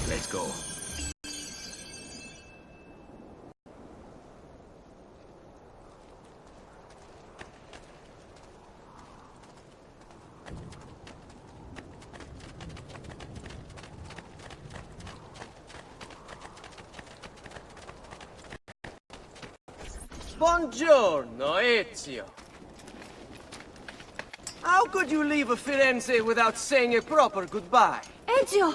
Let's go. Buongiorno, Ezio. How could you leave a Firenze without saying a proper goodbye? Ezio!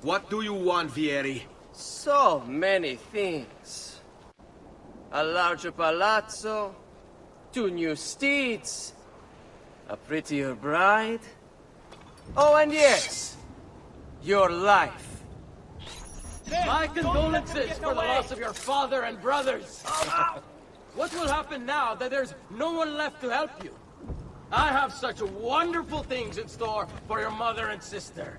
What do you want, Vieri? So many things. A larger palazzo, 2 new steeds, a prettier bride. Oh, and yes, your life. My condolences for the loss of your father and brothers. What will happen now that there's no one left to help you? I have such wonderful things in store for your mother and sister.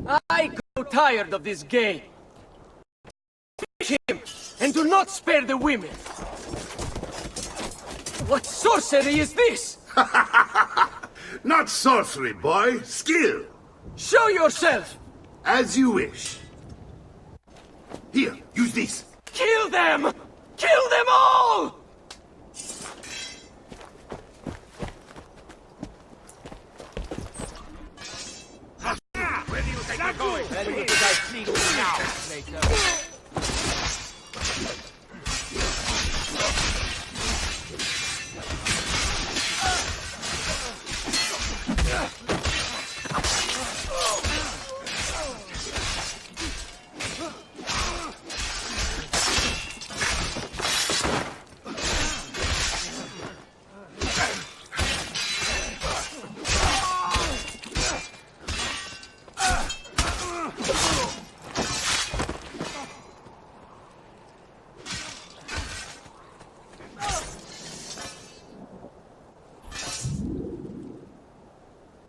I grow tired of this game. Take him, and do not spare the women. What sorcery is this? Not sorcery, boy. Skill. Show yourself! As you wish. Here, use this. Kill them! Kill them all! Where do you think we're going? Where do you think I see you now, Mater?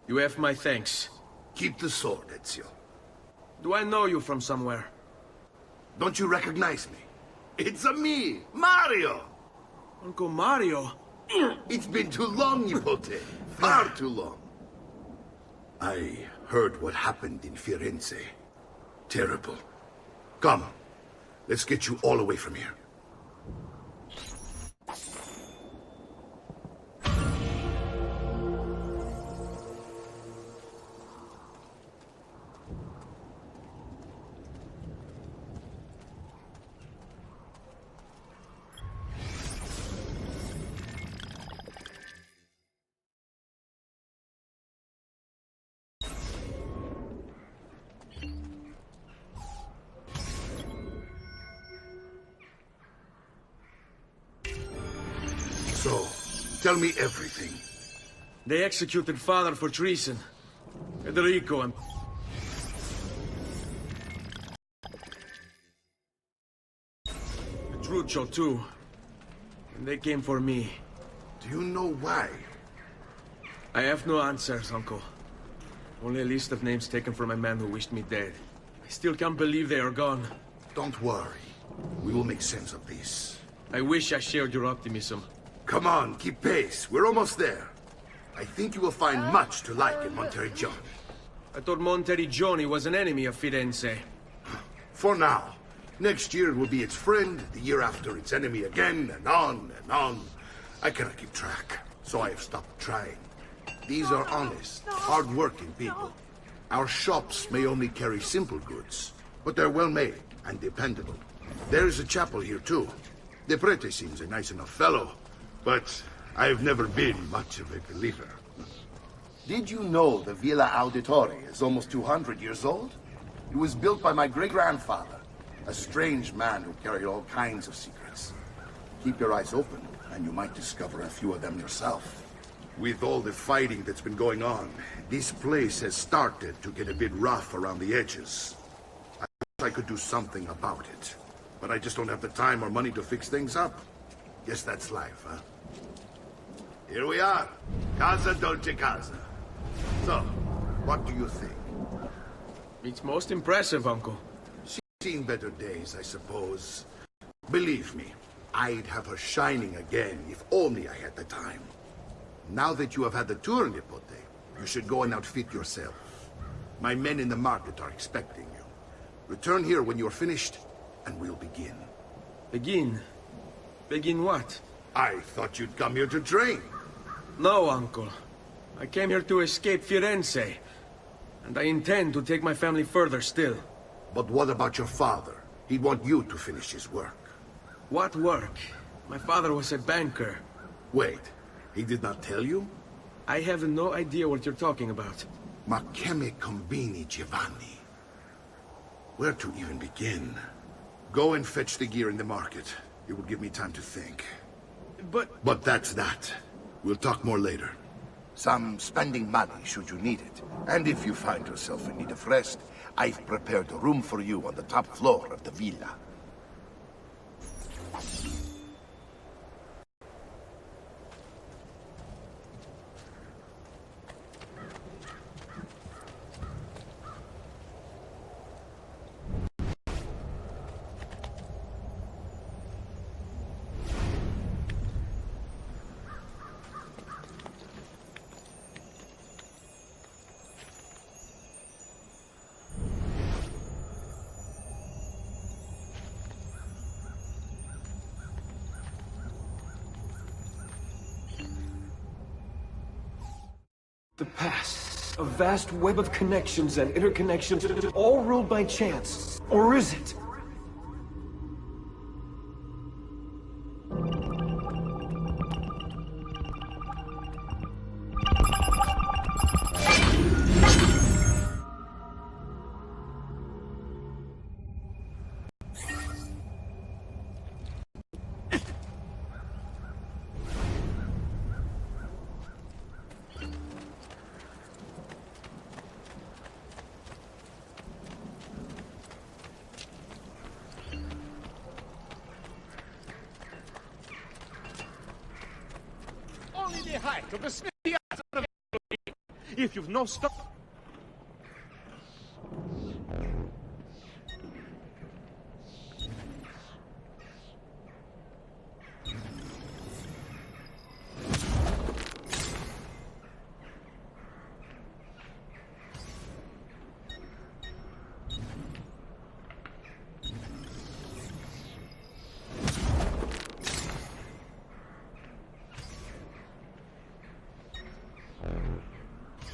You have my thanks. Keep the sword, Ezio. Do I know you from somewhere? Don't you recognize me? It's a me, Mario! Uncle Mario? It's been too long, Nipote. Far too long. I heard what happened in Firenze. Terrible. Come, let's get you all away from here. So, tell me everything. They executed father for treason. Federico and... Petruccio, too. And they came for me. Do you know why? I have no answers, Uncle. Only a list of names taken from a man who wished me dead. I still can't believe they are gone. Don't worry. We will make sense of this. I wish I shared your optimism. Come on, keep pace. We're almost there. I think you will find much to like in Monteriggioni. I thought Monteriggioni was an enemy of Firenze. For now. Next year it will be its friend, the year after its enemy again, and on and on. I cannot keep track, so I have stopped trying. These are honest, hard-working people. Our shops may only carry simple goods, but they're well-made and dependable. There is a chapel here, too. The prete seems a nice enough fellow, but I've never been much of a believer. Did you know the Villa Auditore is almost 200 years old? It was built by my great-grandfather, a strange man who carried all kinds of secrets. Keep your eyes open, and you might discover a few of them yourself. With all the fighting that's been going on, this place has started to get a bit rough around the edges. I wish I could do something about it, but I just don't have the time or money to fix things up. Guess that's life, huh? Here we are. Casa Dolce Casa. So, what do you think? It's most impressive, Uncle. She's seen better days, I suppose. Believe me, I'd have her shining again if only I had the time. Now that you have had the tour, Nipote, you should go and outfit yourself. My men in the market are expecting you. Return here when you are finished, and we'll begin. Begin? Begin what? I thought you'd come here to train. No, uncle. I came here to escape Firenze. And I intend to take my family further still. But what about your father? He'd want you to finish his work. What work? My father was a banker. Wait, he did not tell you? I have no idea what you're talking about. Ma che me combini, Giovanni? Where to even begin? Go and fetch the gear in the market. It will give me time to think. But that's that. We'll talk more later. Some spending money should you need it. And if you find yourself in need of rest, I've prepared a room for you on the top floor of the villa. The past. A vast web of connections and interconnections, all ruled by chance. Or is it? Only the height of the smithy of if you've no stock.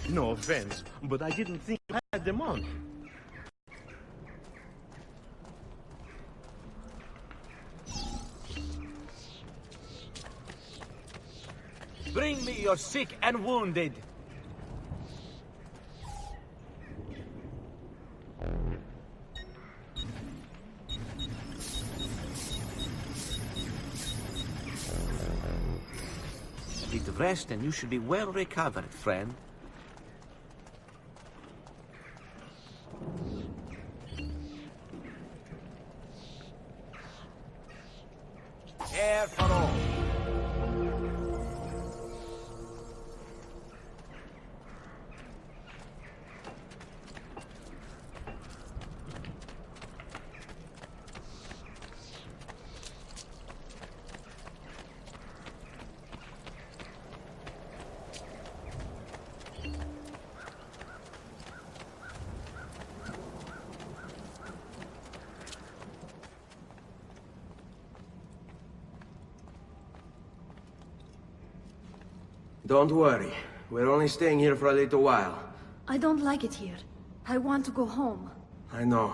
No offense, but I didn't think you had them on. Bring me your sick and wounded. Need rest and you should be well recovered, friend. Air for all. Don't worry. We're only staying here for a little while. I don't like it here. I want to go home. I know.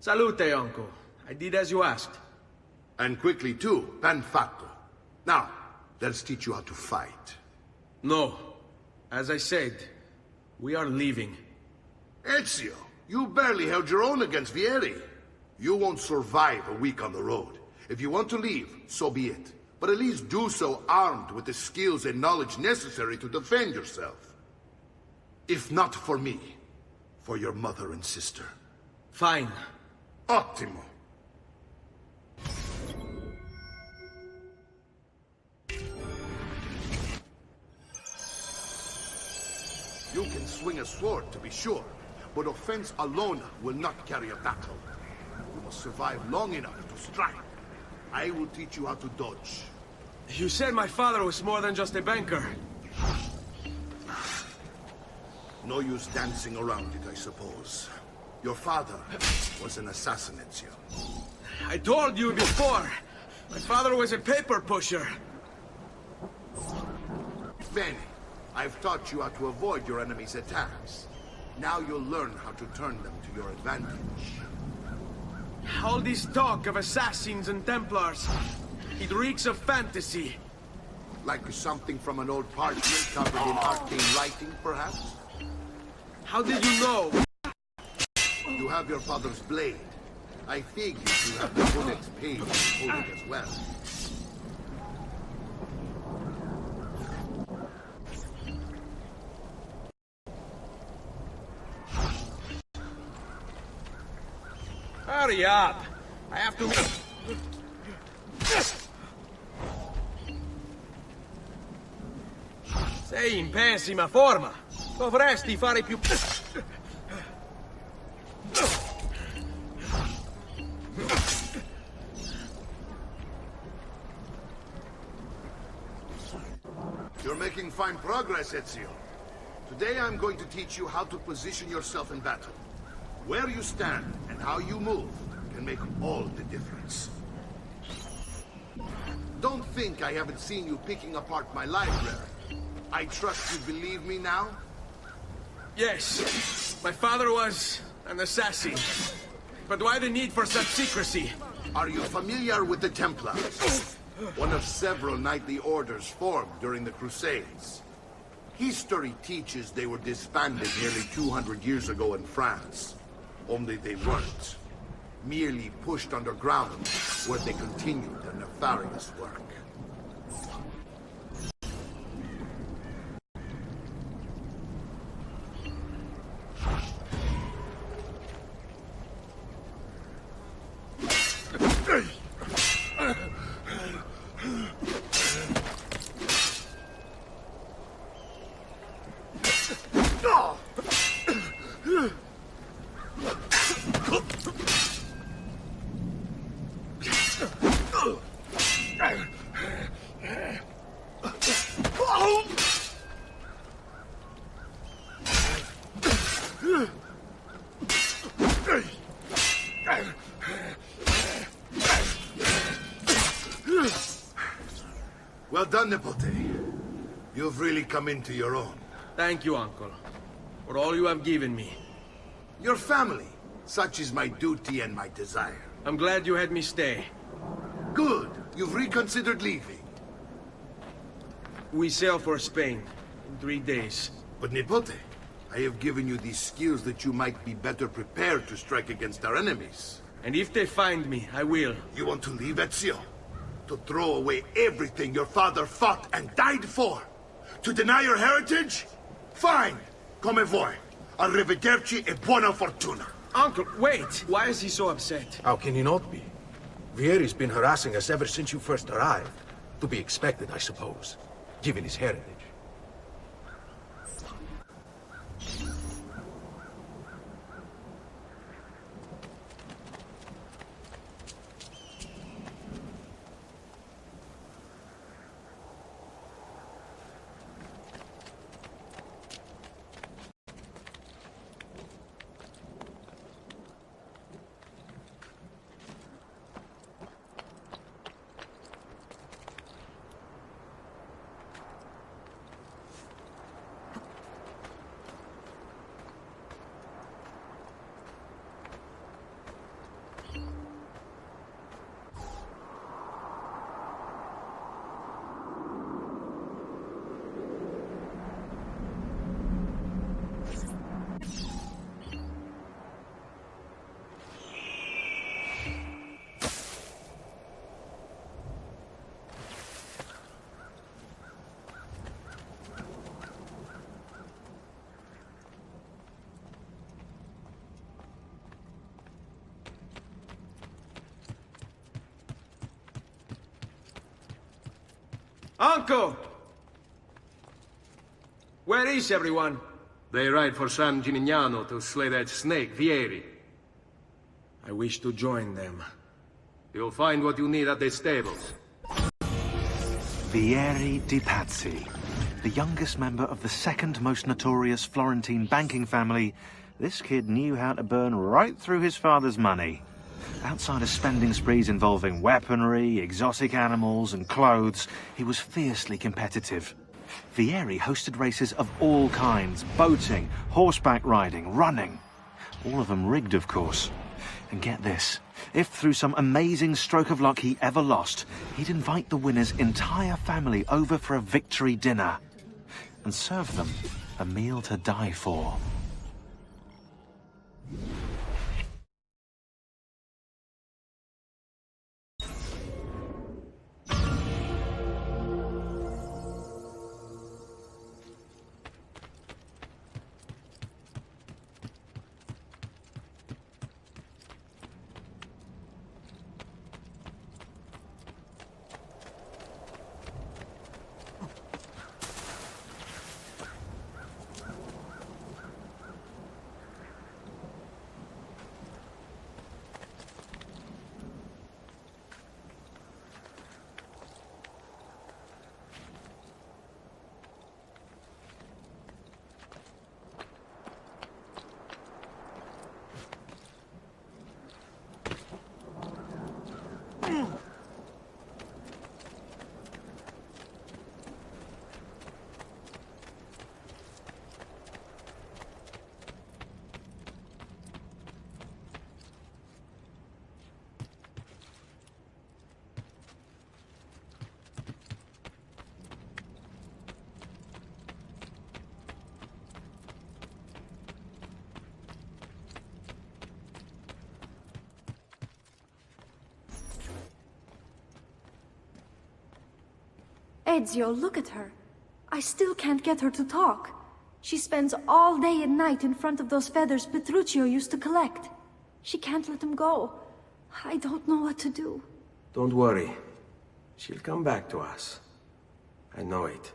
Salute, uncle. I did as you asked. And quickly too, ben fatto. Now, let's teach you how to fight. No. As I said, we are leaving. Ezio, you barely held your own against Vieri. You won't survive a week on the road. If you want to leave, so be it. But at least do so armed with the skills and knowledge necessary to defend yourself. If not for me, for your mother and sister. Fine. Ottimo. You can swing a sword, to be sure, but offense alone will not carry a battle. You must survive long enough to strike. I will teach you how to dodge. You said my father was more than just a banker. No use dancing around it, I suppose. Your father was an assassin, Ezio. I told you before. My father was a paper pusher. Bene. I've taught you how to avoid your enemy's attacks. Now you'll learn how to turn them to your advantage. All this talk of assassins and Templars, it reeks of fantasy. Like something from an old parchment covered in arcane writing, perhaps? How did you know? You have your father's blade. I figured you have the Codex page holding as well. Hurry up! I have to... Sei in pessima forma. Dovresti fare più... You're making fine progress, Ezio. Today I'm going to teach you how to position yourself in battle. Where you stand and how you move can make all the difference. Don't think I haven't seen you picking apart my library. I trust you believe me now? Yes, my father was an assassin. But why the need for such secrecy? Are you familiar with the Templars? One of several knightly orders formed during the Crusades. History teaches they were disbanded nearly 200 years ago in France. Only they weren't. Merely pushed underground, where they continued their nefarious work. Well done, Nipote. You've really come into your own. Thank you, Uncle, for all you have given me. Your family. Such is my duty and my desire. I'm glad you had me stay. Good. You've reconsidered leaving. We sail for Spain in 3 days. But Nipote, I have given you these skills that you might be better prepared to strike against our enemies. And if they find me, I will. You want to leave, Ezio? To throw away everything your father fought and died for? To deny your heritage? Fine. Come vuoi. Arrivederci e buona fortuna. Uncle, wait! Why is he so upset? How can he not be? Vieri's been harassing us ever since you first arrived. To be expected, I suppose, given his heritage. Uncle! Where is everyone? They ride for San Gimignano to slay that snake, Vieri. I wish to join them. You'll find what you need at the stables. Vieri di Pazzi, the youngest member of the second most notorious Florentine banking family, this kid knew how to burn right through his father's money. Outside of spending sprees involving weaponry, exotic animals, and clothes, he was fiercely competitive. Vieri hosted races of all kinds: boating, horseback riding, running. All of them rigged, of course. And get this, if through some amazing stroke of luck he ever lost, he'd invite the winner's entire family over for a victory dinner and serve them a meal to die for. Ezio, look at her. I still can't get her to talk. She spends all day and night in front of those feathers Petruchio used to collect. She can't let them go. I don't know what to do. Don't worry. She'll come back to us. I know it.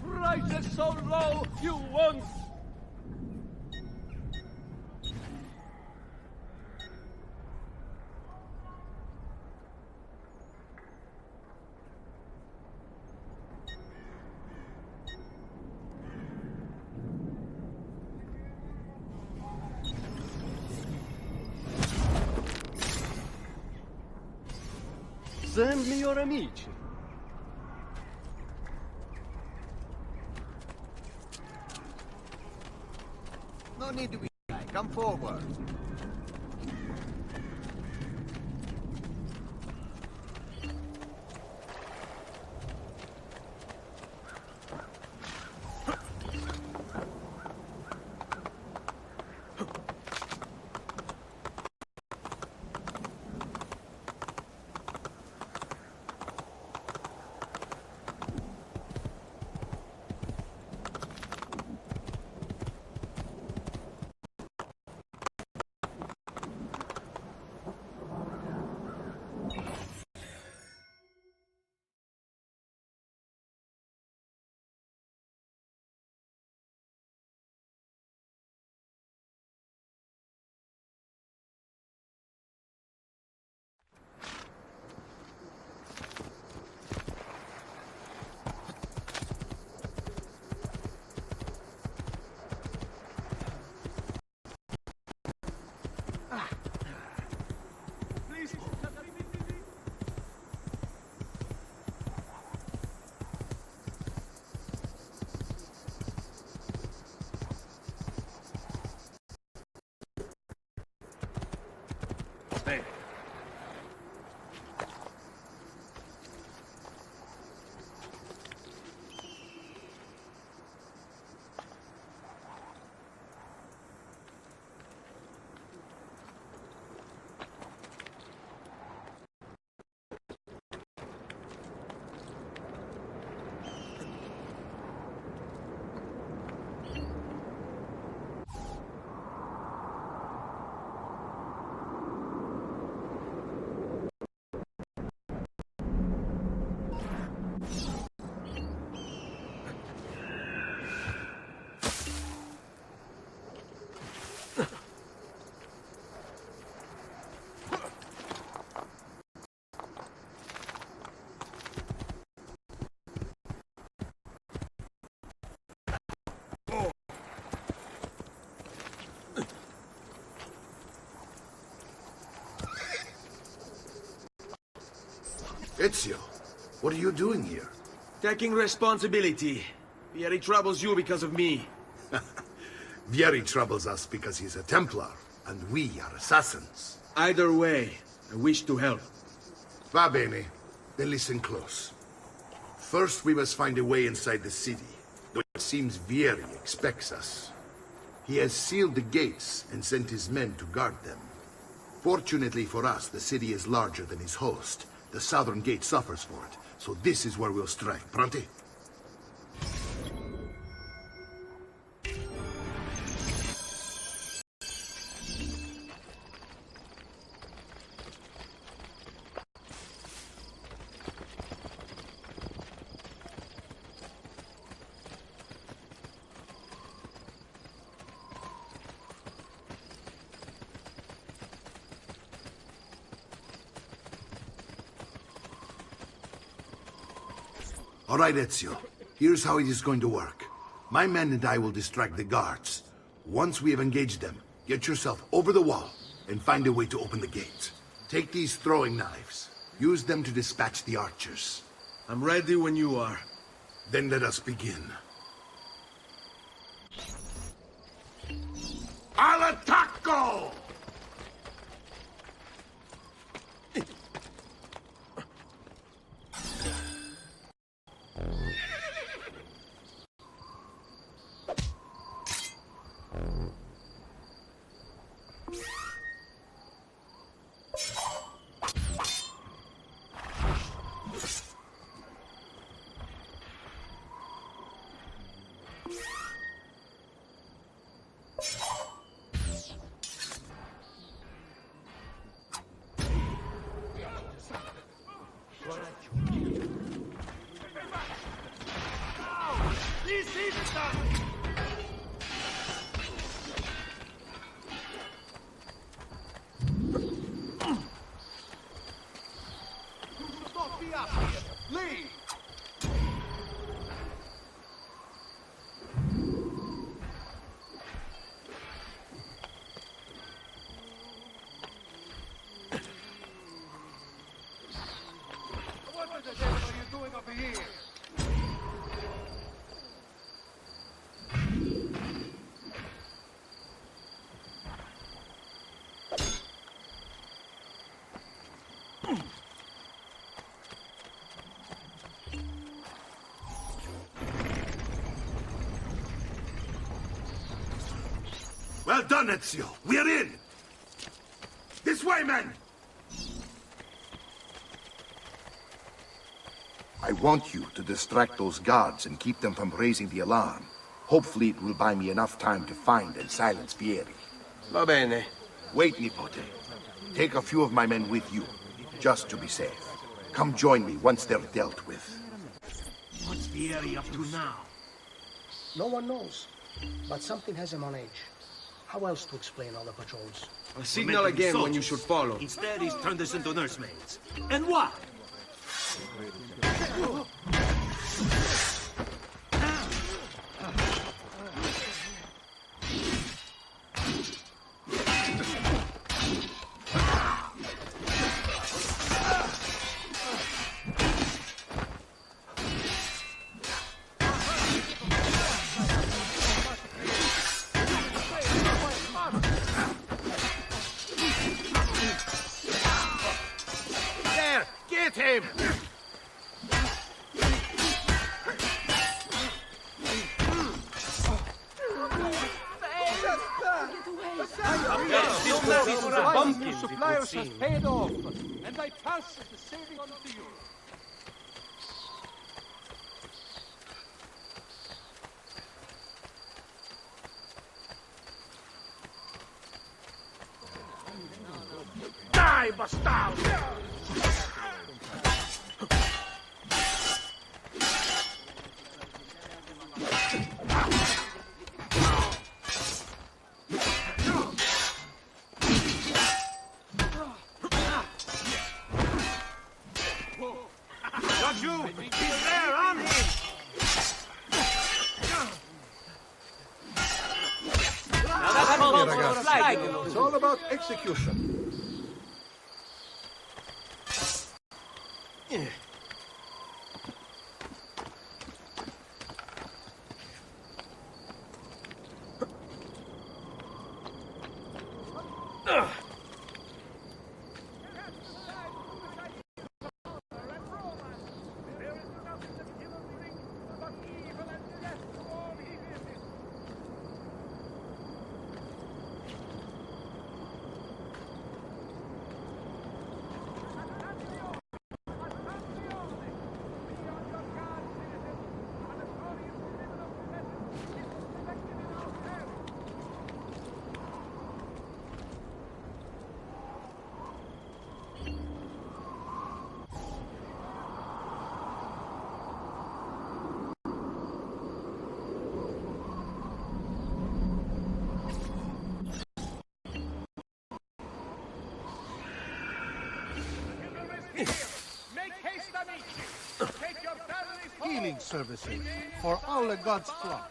Rise it so low, you won't! Send me your amici. No need to be shy. Come forward. Ezio, what are you doing here? Taking responsibility. Vieri troubles you because of me. Vieri troubles us because he's a Templar, and we are assassins. Either way, I wish to help. Va bene. Then listen close. First, we must find a way inside the city, though it seems Vieri expects us. He has sealed the gates and sent his men to guard them. Fortunately for us, the city is larger than his host. The southern gate suffers for it, so this is where we'll strike. Pronti? All right, Ezio. Here's how it is going to work. My men and I will distract the guards. Once we have engaged them, get yourself over the wall and find a way to open the gate. Take these throwing knives. Use them to dispatch the archers. I'm ready when you are. Then let us begin. Al attacco! Well done, Ezio. We're in! This way, men! I want you to distract those guards and keep them from raising the alarm. Hopefully it will buy me enough time to find and silence Vieri. Va bene. Wait, Nipote. Take a few of my men with you, just to be safe. Come join me once they're dealt with. What's Vieri up to now? No one knows, but something has him on edge. How else to explain all the patrols? I'll signal again when you should follow. Instead, he's turned us into nursemaids. And why? There! Get him! Pumpkins, suppliers has paid off, and I pass the saving on to you. Die, bastardo! Got you! He's there, on him! It's all about execution. Make haste, amici! Take your families home! Healing services for all the gods' flock.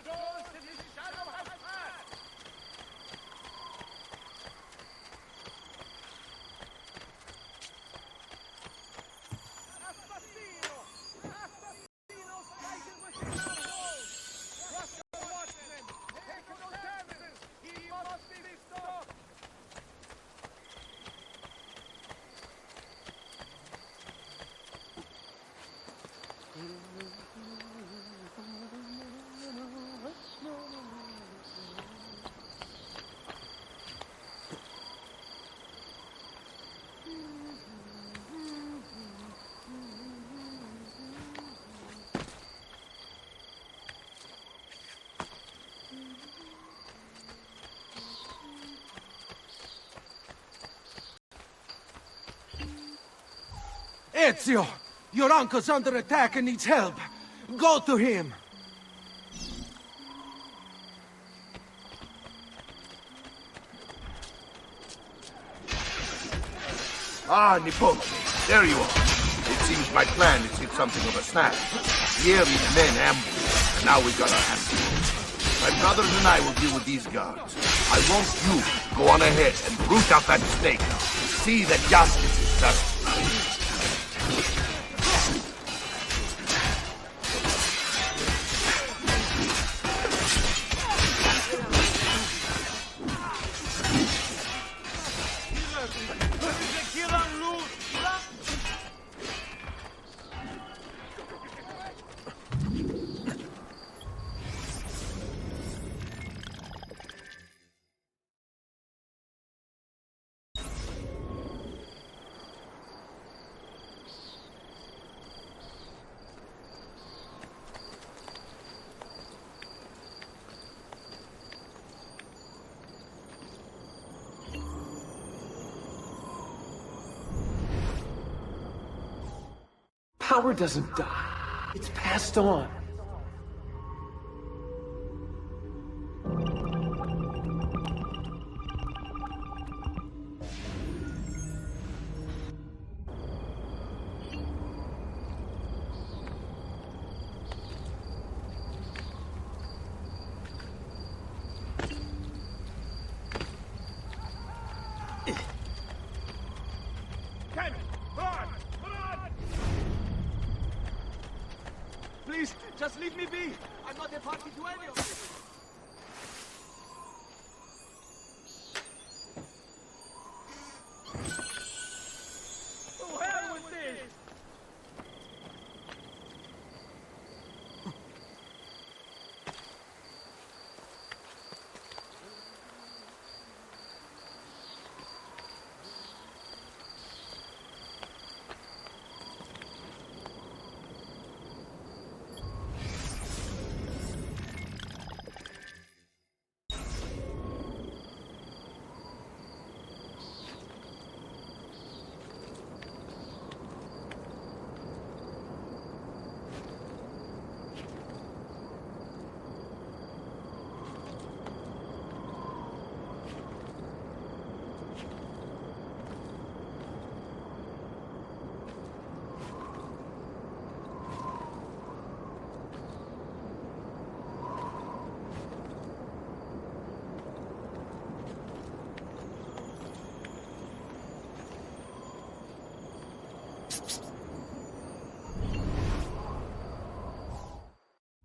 Ezio! Your uncle's under attack and needs help. Go to him! Ah, Nipote, there you are. It seems my plan has hit something of a snag. Vieri's men ambushed, and now we've got our hands full. My brothers and I will deal with these guards. I want you to go on ahead and root out that snake. See that justice is done. Power doesn't die. It's passed on. Please, just leave me be. I'm not a party to any of this. To hell with this!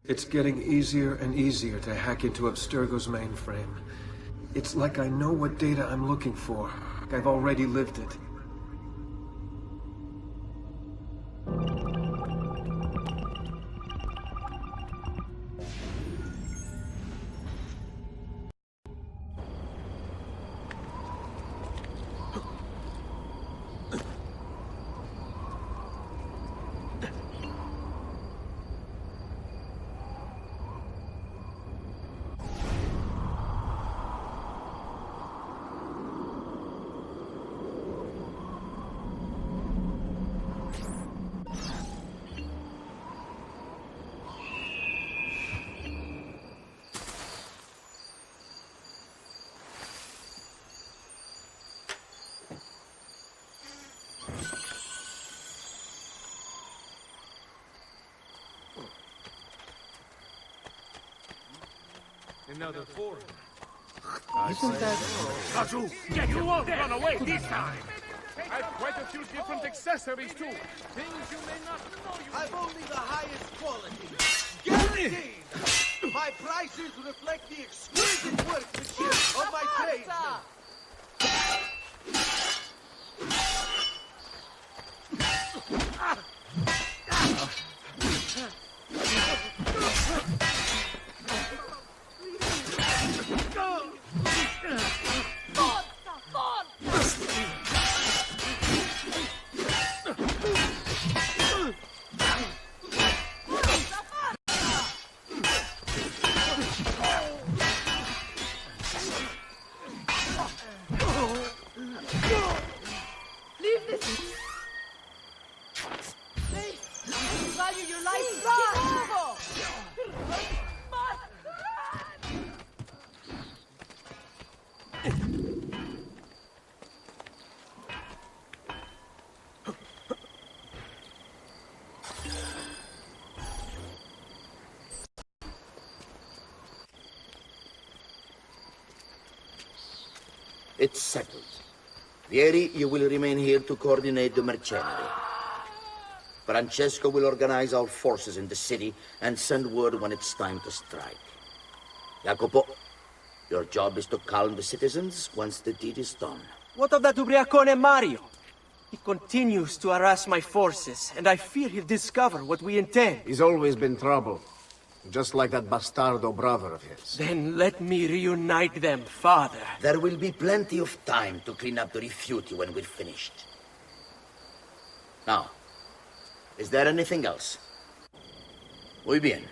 It's getting easier and easier to hack into Abstergo's mainframe. It's like I know what data I'm looking for. Like I've already lived it. Another foreign. Isn't that... Kazu, get you won't run away this time! I've quite a few different accessories too. Things you may not know you... I've only the highest quality. Guaranteed! My prices reflect the exquisite workmanship of my tradesmen. It's settled. Vieri, you will remain here to coordinate the mercenary. Francesco will organize our forces in the city and send word when it's time to strike. Jacopo, your job is to calm the citizens once the deed is done. What of that Ubriacone Mario? He continues to harass my forces, and I fear he'll discover what we intend. He's always been trouble. Just like that bastardo brother of his. Then let me reunite them, father. There will be plenty of time to clean up the rifiuti when we're finished. Now, is there anything else? Muy bien.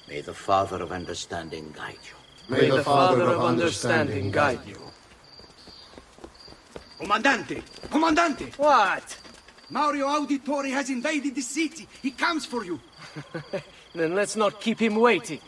May the Father of Understanding guide you. May the Father of Understanding guide you. Comandante! Comandante! What? Mario Auditore has invaded the city. He comes for you. Then let's not keep him waiting.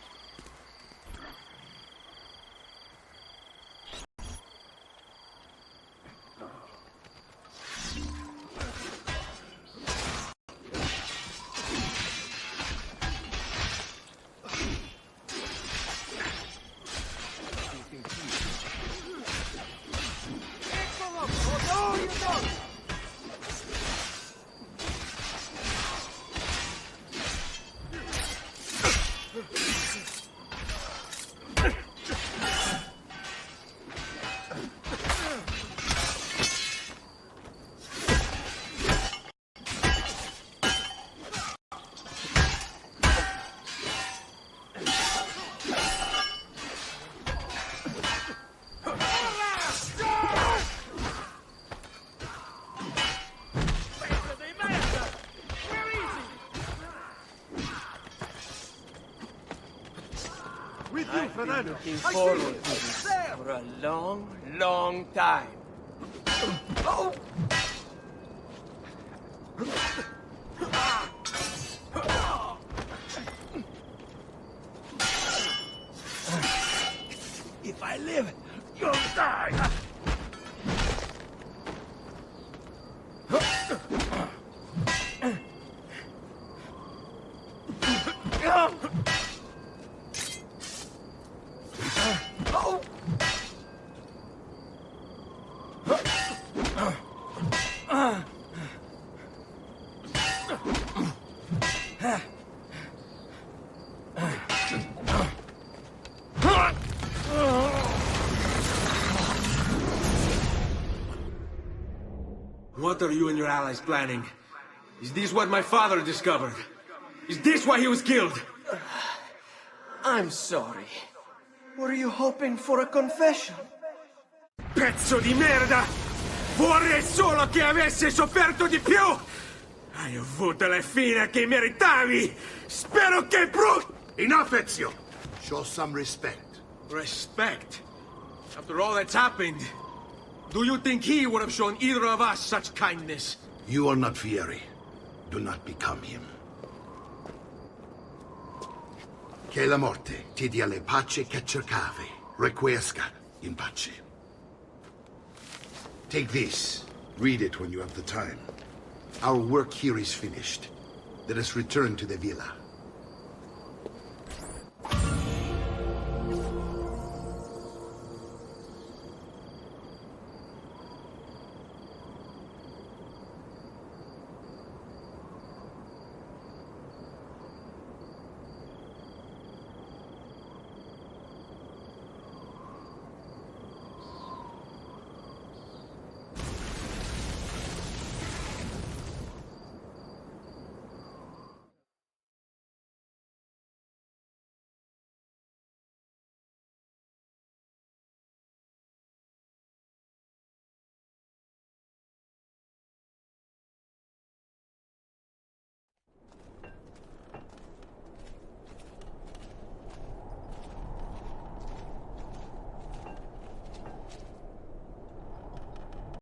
I've been looking forward to this for a long, long time. If I live, you'll die! What are you and your allies planning? Is this what my father discovered? Is this why he was killed? I'm sorry. Were you hoping for a confession? Pezzo di merda! Vorrei solo che avessi sofferto di più! Hai avuto la fine che meritavi! Spero che Enough, Ezio! Show some respect. Respect? After all that's happened, do you think he would have shown either of us such kindness? You are not Fieri. Do not become him. Che la morte ti dia le pace che cercavi. Requiesca in pace. Take this. Read it when you have the time. Our work here is finished. Let us return to the villa.